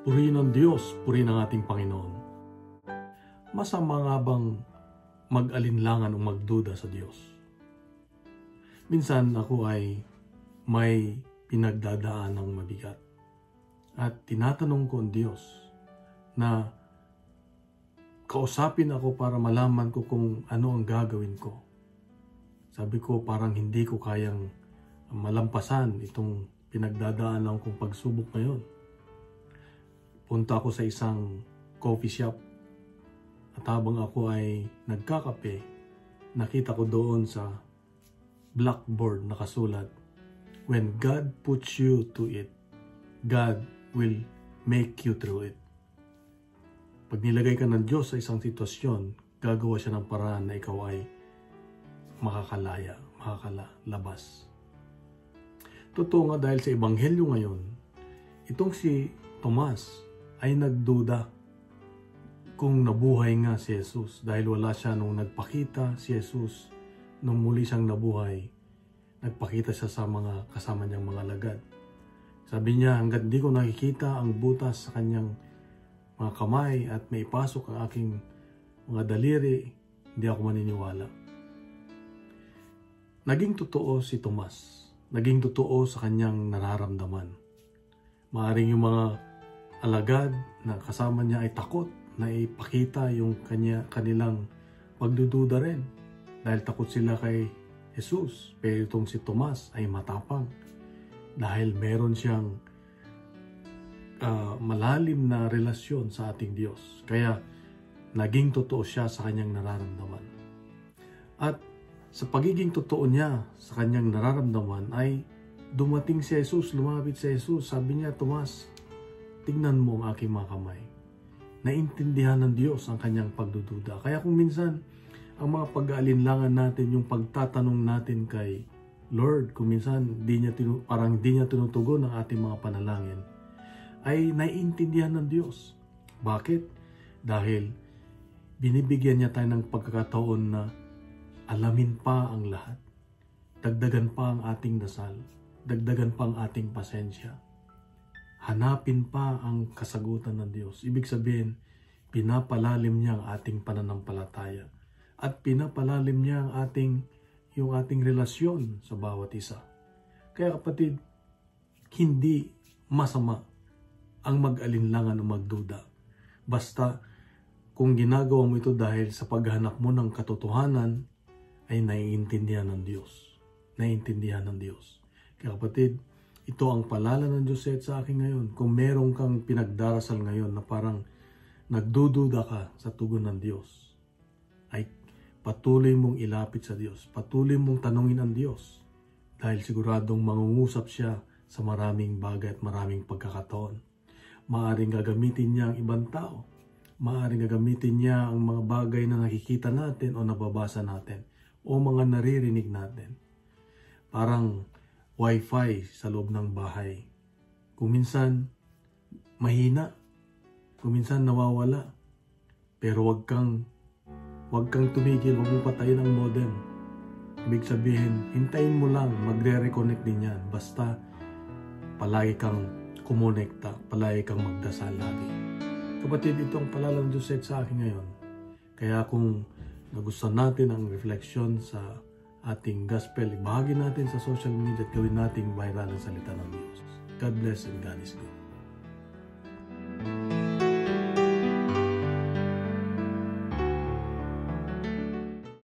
Purihin ang Diyos, purihin ang ating Panginoon. Masama nga bang mag-alinlangan o magduda sa Diyos? Minsan ako ay may pinagdadaan ng mabigat. At tinatanong ko ang Diyos na kausapin ako para malaman ko kung ano ang gagawin ko. Sabi ko parang hindi ko kayang malampasan itong pinagdadaanan kong pagsubok ngayon. Punta ako sa isang coffee shop at habang ako ay nagkakape, nakita ko doon sa blackboard nakasulat, "When God puts you to it, God will make you through it." Pag nilagay ka ng Diyos sa isang sitwasyon, gagawa siya ng paraan na ikaw ay makakalabas. Totoo nga dahil sa Ebanghelyo ngayon, itong si Tomas ay nagduda kung nabuhay nga si Jesus dahil wala siya nung nagpakita si Jesus nung muli siyang nabuhay. Nagpakita siya sa mga kasama niyang mga alagad. Sabi niya, hanggat di ko nakikita ang butas sa kanyang mga kamay at may pasok ang aking mga daliri, hindi ako maniniwala. Naging totoo si Tomas. Naging totoo sa kanyang nararamdaman. Maaring yung mga alagad na kasama niya ay takot na ipakita yung kanilang pagdududa rin dahil takot sila kay Jesus. Pero itong si Tomas ay matapang dahil meron siyang malalim na relasyon sa ating Diyos. Kaya naging totoo siya sa kanyang nararamdaman. At sa pagiging totoo niya sa kanyang nararamdaman ay dumating si Jesus, lumapit si Jesus. Sabi niya, "Tomas, tingnan mo ang aking mga kamay." Naintindihan ng Diyos ang kanyang pagdududa. Kaya kung minsan, ang mga pag-aalinlangan natin, yung pagtatanong natin kay Lord, kung minsan parang di niya tinutugon ang ating mga panalangin, ay naiintindihan ng Diyos. Bakit? Dahil binibigyan niya tayo ng pagkakataon na alamin pa ang lahat. Dagdagan pa ang ating dasal. Dagdagan pa ang ating pasensya. Hanapin pa ang kasagutan ng Diyos. Ibig sabihin, pinapalalim niya ang ating pananampalataya. At pinapalalim niya yung ating relasyon sa bawat isa. Kaya kapatid, hindi masama ang mag-alinlangan o magduda. Basta kung ginagawa mo ito dahil sa paghanap mo ng katotohanan, ay naiintindihan ng Diyos. Naiintindihan ng Diyos. Kaya kapatid, ito ang palala ng Diyos sa akin ngayon. Kung meron kang pinagdarasal ngayon na parang nagdududa ka sa tugon ng Diyos, ay patuloy mong ilapit sa Diyos. Patuloy mong tanungin ang Diyos. Dahil siguradong mangungusap siya sa maraming bagay at maraming pagkakataon. Maaring gagamitin niya ang ibang tao. Maaring gagamitin niya ang mga bagay na nakikita natin o nababasa natin o mga naririnig natin. Parang wifi sa loob ng bahay. Kung minsan mahina, kung minsan nawawala, pero wag kang tumigil, wag mo patayin ang modem. Ibig sabihin, hintayin mo lang, magre-reconnect din yan. Basta palagi kang kumonekta, palagi kang magdasal lagi. Kapatid, ito ang palala ng Diyos sa akin ngayon. Kaya kung nagustuhan natin ang reflection sa ating gospel, ibahagi natin sa social media at gawin nating viral ang salita ng Diyos. God bless and God is good.